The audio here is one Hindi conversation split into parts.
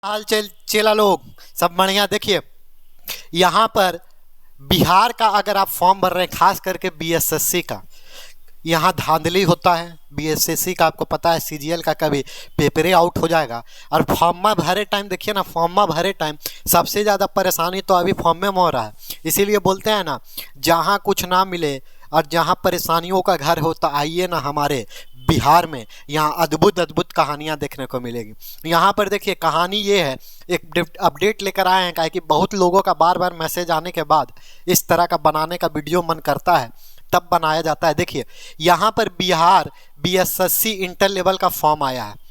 हाल चल चेला लोग सब बढ़िया। देखिए यहाँ पर बिहार का अगर आप फॉर्म भर रहे हैं, खास करके बीएसएससी का, यहाँ धांधली होता है। बीएसएससी का आपको पता है, सीजीएल का कभी पेपरे आउट हो जाएगा। और फॉर्मा भरे टाइम देखिए ना, फॉर्मा भरे टाइम सबसे ज़्यादा परेशानी तो अभी फॉर्म में हो रहा है। इसीलिए बोलते हैं ना, जहाँ कुछ ना मिले और जहाँ परेशानियों का घर हो तो आइए ना हमारे बिहार में, यहाँ अद्भुत अद्भुत कहानियाँ देखने को मिलेगी। यहाँ पर देखिए कहानी ये है, एक अपडेट लेकर आए हैं, कि बहुत लोगों का बार बार मैसेज आने के बाद इस तरह का बनाने का वीडियो मन करता है, तब बनाया जाता है। देखिए यहाँ पर बिहार बीएसएससी इंटर लेवल का फॉर्म आया है,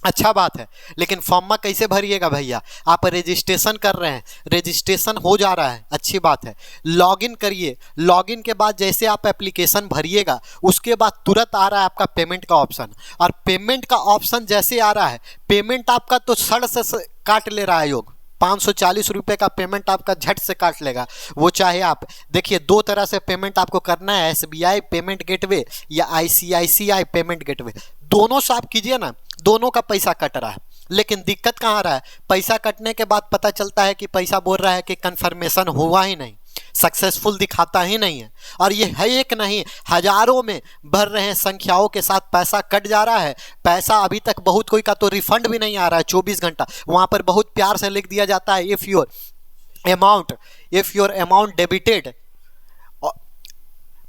अच्छा बात है। लेकिन फॉर्म में कैसे भरिएगा भैया? आप रजिस्ट्रेशन कर रहे हैं, रजिस्ट्रेशन हो जा रहा है, अच्छी बात है। लॉगिन करिए, लॉगिन के बाद जैसे आप एप्लीकेशन भरिएगा उसके बाद तुरंत आ रहा है आपका पेमेंट का ऑप्शन। और पेमेंट का ऑप्शन जैसे आ रहा है, पेमेंट आपका तो सड़ से काट ले रहा है योग। 540 रुपये का पेमेंट आपका झट से काट लेगा। वो चाहे आप देखिए, दो तरह से पेमेंट आपको करना है, एसबीआई पेमेंट गेटवे या आईसीआईसीआई पेमेंट गेटवे, दोनों से आप कीजिए ना, दोनों का पैसा कट रहा है। लेकिन दिक्कत कहाँ आ रहा है? पैसा कटने के बाद पता चलता है कि पैसा बोल रहा है कि कन्फर्मेशन हुआ ही नहीं, सक्सेसफुल दिखाता ही नहीं है। और ये है एक नहीं, हजारों में भर रहे हैं संख्याओं के साथ पैसा कट जा रहा है। पैसा अभी तक बहुत कोई का तो रिफंड भी नहीं आ रहा है 24 घंटा। वहाँ पर बहुत प्यार से लिख दिया जाता है, if your amount debited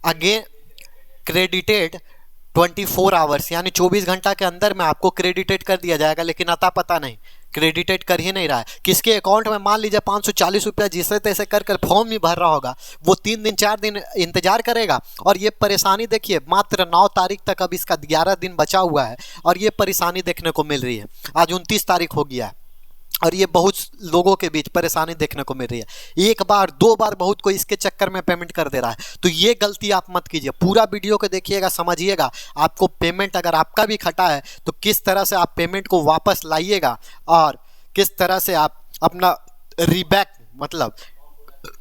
again credited 24 hours, यानी 24 घंटा के अंदर में आपको क्रेडिटेड कर दिया जाएगा। लेकिन अता पता नहीं, क्रेडिटेड कर ही नहीं रहा है। किसके अकाउंट में मान लीजिए 540 रुपया जिसे तैसे कर फॉर्म ही भर रहा होगा, वो 3 दिन 4 दिन इंतजार करेगा। और ये परेशानी देखिए, मात्र 9 तारीख तक अब इसका 11 दिन बचा हुआ है और ये परेशानी देखने को मिल रही है। आज 29 तारीख हो गया है और ये बहुत लोगों के बीच परेशानी देखने को मिल रही है। एक बार दो बार बहुत कोई इसके चक्कर में पेमेंट कर दे रहा है। तो ये गलती आप मत कीजिए, पूरा वीडियो को देखिएगा, समझिएगा। आपको पेमेंट अगर आपका भी खटा है तो किस तरह से आप पेमेंट को वापस लाइएगा और किस तरह से आप अपना रीबैक मतलब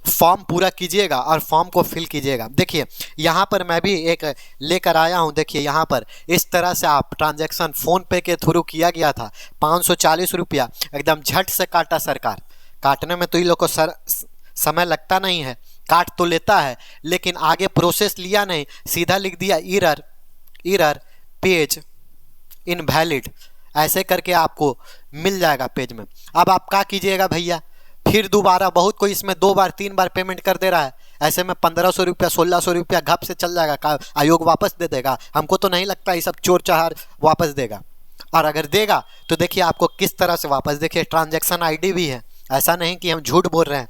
फॉर्म पूरा कीजिएगा और फॉर्म को फिल कीजिएगा। देखिए यहाँ पर मैं भी एक लेकर आया हूँ। देखिए यहाँ पर इस तरह से आप ट्रांजैक्शन फ़ोन पे के थ्रू किया गया था। 540 रुपया एकदम झट से काटा सरकार। काटने में तो इन लोग को समय लगता नहीं है, काट तो लेता है, लेकिन आगे प्रोसेस लिया नहीं, सीधा लिख दिया एरर पेज इनवैलिड, ऐसे करके आपको मिल जाएगा पेज में। अब आप क्या कीजिएगा भैया? फिर दोबारा, बहुत कोई इसमें 2 बार 3 बार पेमेंट कर दे रहा है, ऐसे में 1500 रुपया 1600 रुपया घप से चल जाएगा। का आयोग वापस दे देगा? हमको तो नहीं लगता ये सब चोर चहार वापस देगा। और अगर देगा तो देखिए आपको किस तरह से वापस, देखिए ट्रांजैक्शन आईडी भी है, ऐसा नहीं कि हम झूठ बोल रहे हैं।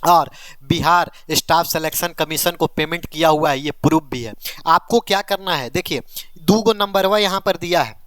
और बिहार स्टाफ सिलेक्शन कमीशन को पेमेंट किया हुआ है, ये प्रूफ भी है। आपको क्या करना है? देखिए 2 नंबर वह यहाँ पर दिया है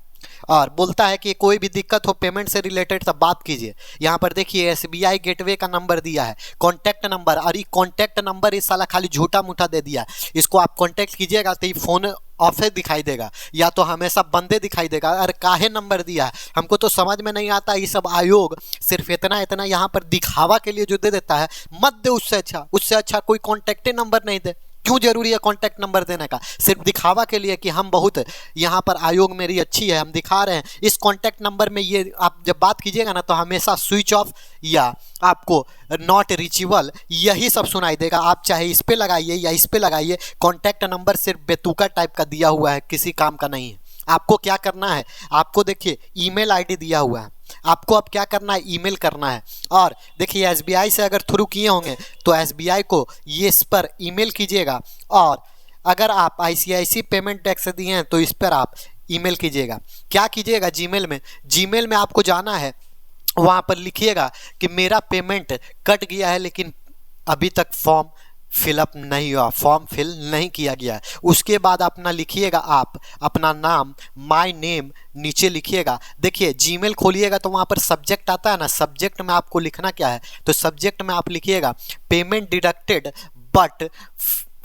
और बोलता है कि कोई भी दिक्कत हो पेमेंट से रिलेटेड तब बात कीजिए। यहाँ पर देखिए एसबीआई गेटवे का नंबर दिया है, कॉन्टैक्ट नंबर। और ये कॉन्टैक्ट नंबर इस साला खाली झूठा मूठा दे दिया है। इसको आप कॉन्टैक्ट कीजिएगा तो ये फ़ोन ऑफे दिखाई देगा या तो हमेशा बंदे दिखाई देगा। अरे काहे नंबर दिया है? हमको तो समझ में नहीं आता। ये सब आयोग सिर्फ इतना यहाँ पर दिखावा के लिए जो दे देता है, मत दे। उससे अच्छा कोई कॉन्टैक्ट नंबर नहीं दे। क्यों जरूरी है कॉन्टैक्ट नंबर देने का? सिर्फ दिखावा के लिए कि हम बहुत यहाँ पर आयोग मेरी अच्छी है, हम दिखा रहे हैं। इस कॉन्टैक्ट नंबर में ये आप जब बात कीजिएगा ना तो हमेशा स्विच ऑफ या आपको नॉट रीचेबल यही सब सुनाई देगा। आप चाहे इस पे लगाइए या इस पे लगाइए, कॉन्टैक्ट नंबर सिर्फ बेतुका टाइप का दिया हुआ है, किसी काम का नहीं है। आपको क्या करना है? आपको देखिए ईमेल आईडी दिया हुआ है, आपको अब क्या करना है? ईमेल करना है। और देखिए एसबीआई से अगर थ्रू किए होंगे तो एसबीआई को ये इस पर ईमेल कीजिएगा। और अगर आप आईसीआईसी पेमेंट टैक्स से दिए हैं तो इस पर आप ईमेल कीजिएगा। क्या कीजिएगा? जीमेल में आपको जाना है, वहाँ पर लिखिएगा कि मेरा पेमेंट कट गया है लेकिन अभी तक फॉर्म फिलअप नहीं हुआ, फॉर्म फिल नहीं किया गया है। उसके बाद अपना लिखिएगा, आप अपना नाम, माय नेम नीचे लिखिएगा। देखिए जीमेल खोलिएगा तो वहाँ पर सब्जेक्ट आता है ना, सब्जेक्ट में आपको लिखना क्या है? तो सब्जेक्ट में आप लिखिएगा payment deducted but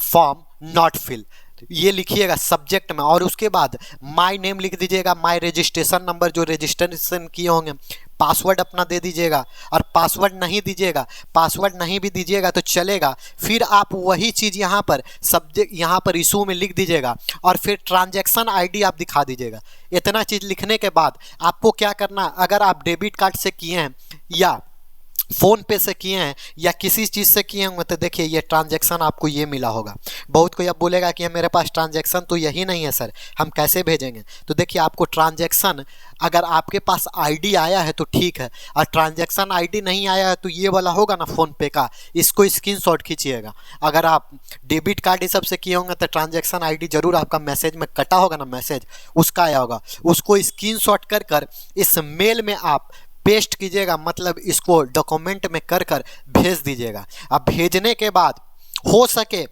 form not fill, ये लिखिएगा सब्जेक्ट में। और उसके बाद माय नेम लिख दीजिएगा, माय रजिस्ट्रेशन नंबर जो रजिस्ट्रेशन किए होंगे, पासवर्ड अपना दे दीजिएगा, और पासवर्ड नहीं दीजिएगा, पासवर्ड नहीं भी दीजिएगा तो चलेगा, फिर आप वही चीज़ यहाँ पर सब्जेक्ट यहाँ पर इशू में लिख दीजिएगा और फिर ट्रांजैक्शन आईडी आप दिखा दीजिएगा। इतना चीज़ लिखने के बाद आपको क्या करना, अगर आप डेबिट कार्ड से किए हैं या फ़ोन पे से किए हैं या किसी चीज़ से किए होंगे तो देखिए ये ट्रांजैक्शन आपको ये मिला होगा। बहुत कोई अब बोलेगा कि मेरे पास ट्रांजैक्शन तो यही नहीं है सर, हम कैसे भेजेंगे? तो देखिए आपको ट्रांजैक्शन, अगर आपके पास आईडी आया है तो ठीक है, और ट्रांजैक्शन आईडी नहीं आया है तो ये वाला होगा ना फ़ोन पे का, इसको स्क्रीनशॉट खींचिएगा। अगर आप डेबिट कार्ड ये सब से किए होंगे तो ट्रांजैक्शन आईडी जरूर आपका मैसेज में कटा होगा ना, मैसेज उसका आया होगा, उसको स्क्रीनशॉट कर कर इस मेल में आप पेस्ट कीजिएगा, मतलब इसको डॉक्यूमेंट में कर कर भेज दीजिएगा। अब भेजने के बाद हो सके,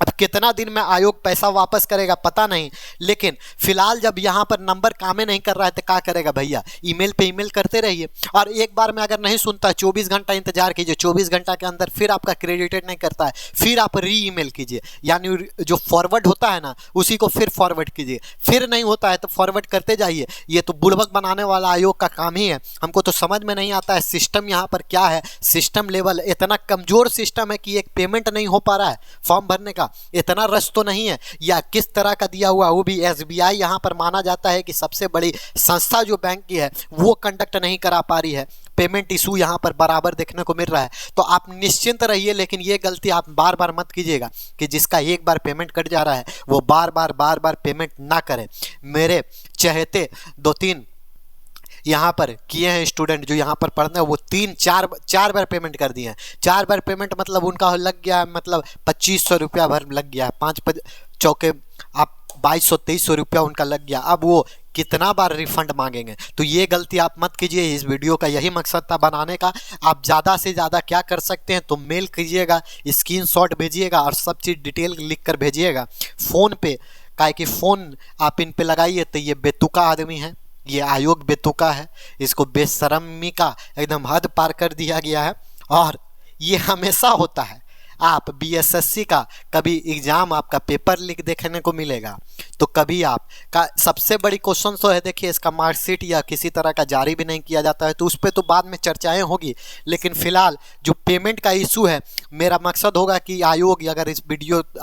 अब कितना दिन में आयोग पैसा वापस करेगा पता नहीं, लेकिन फिलहाल जब यहाँ पर नंबर काम नहीं कर रहा है तो क्या करेगा भैया, ईमेल पे ईमेल करते रहिए, और एक बार में अगर नहीं सुनता 24 घंटा इंतजार कीजिए, 24 घंटा के अंदर फिर आपका क्रेडिटेड नहीं करता है, फिर आप री ईमेल कीजिए, यानी जो फॉरवर्ड होता है ना उसी को फिर फॉरवर्ड कीजिए, फिर नहीं होता है तो फॉरवर्ड करते जाइए। ये तो बुड़बक बनाने वाला आयोग का काम ही है। हमको तो समझ में नहीं आता है सिस्टम यहाँ पर क्या है, सिस्टम लेवल इतना कमज़ोर सिस्टम है कि एक पेमेंट नहीं हो पा रहा है फॉर्म भरने का, इतना रश तो नहीं है, या किस तरह का दिया हुआ, वो भी एसबीआई यहाँ पर माना जाता है कि सबसे बड़ी संस्था जो बैंक की है वो कंडक्ट नहीं करा पा रही है, पेमेंट इशू यहाँ पर बराबर देखने को मिल रहा है। तो आप निश्चिंत रहिए, लेकिन ये गलती आप बार बार मत कीजिएगा कि जिसका एक बार पेमेंट कट जा रहा है वो बार बार पेमेंट ना करें। मेरे चहेते 2-3 यहाँ पर किए हैं स्टूडेंट जो यहाँ पर पढ़ते हैं, वो 3-4 बार पेमेंट कर दिए हैं। 4 बार पेमेंट मतलब उनका लग गया, मतलब 2500 रुपया भर लग गया, 5 चौके आप 2200-2300 रुपया उनका लग गया। अब वो कितना बार रिफंड मांगेंगे? तो ये गलती आप मत कीजिए। इस वीडियो का यही मकसद था बनाने का। आप ज़्यादा से ज़्यादा क्या कर सकते हैं तो मेल कीजिएगा, स्क्रीनशॉट भेजिएगा और सब चीज़ डिटेल लिख कर भेजिएगा। फ़ोन पे काहे कि फ़ोन आप इन पे लगाइए तो ये बेतुका आदमी है, ये आयोग बेतुका है, इसको बेशर्मी का एकदम हद पार कर दिया गया है। और ये हमेशा होता है, आप बीएसएससी का कभी एग्ज़ाम आपका पेपर लीक देखने को मिलेगा, तो कभी आप का सबसे बड़ी क्वेश्चन तो है, देखिए इसका मार्कशीट या किसी तरह का जारी भी नहीं किया जाता है, तो उस पर तो बाद में चर्चाएं होगी। लेकिन फ़िलहाल जो पेमेंट का इशू है, मेरा मकसद होगा कि आयोग अगर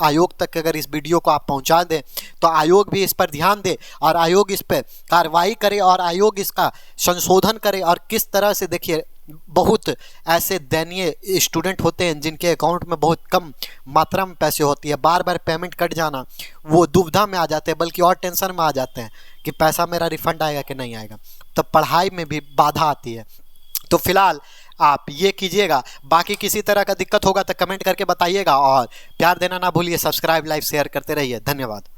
आयोग तक अगर इस वीडियो को आप पहुंचा दें तो आयोग भी इस पर ध्यान दे और आयोग इस पर कार्रवाई करे और आयोग इसका संशोधन करे। और किस तरह से, देखिए बहुत ऐसे दयनीय स्टूडेंट होते हैं जिनके अकाउंट में बहुत कम मात्रा में पैसे होती है, बार बार पेमेंट कट जाना, वो दुविधा में आ जाते हैं, बल्कि और टेंशन में आ जाते हैं कि पैसा मेरा रिफंड आएगा कि नहीं आएगा। तो पढ़ाई में भी बाधा आती है। तो फिलहाल आप ये कीजिएगा। बाकी किसी तरह का दिक्कत होगा तो कमेंट करके बताइएगा, और प्यार देना ना भूलिए। सब्सक्राइब, लाइक, शेयर करते रहिए। धन्यवाद।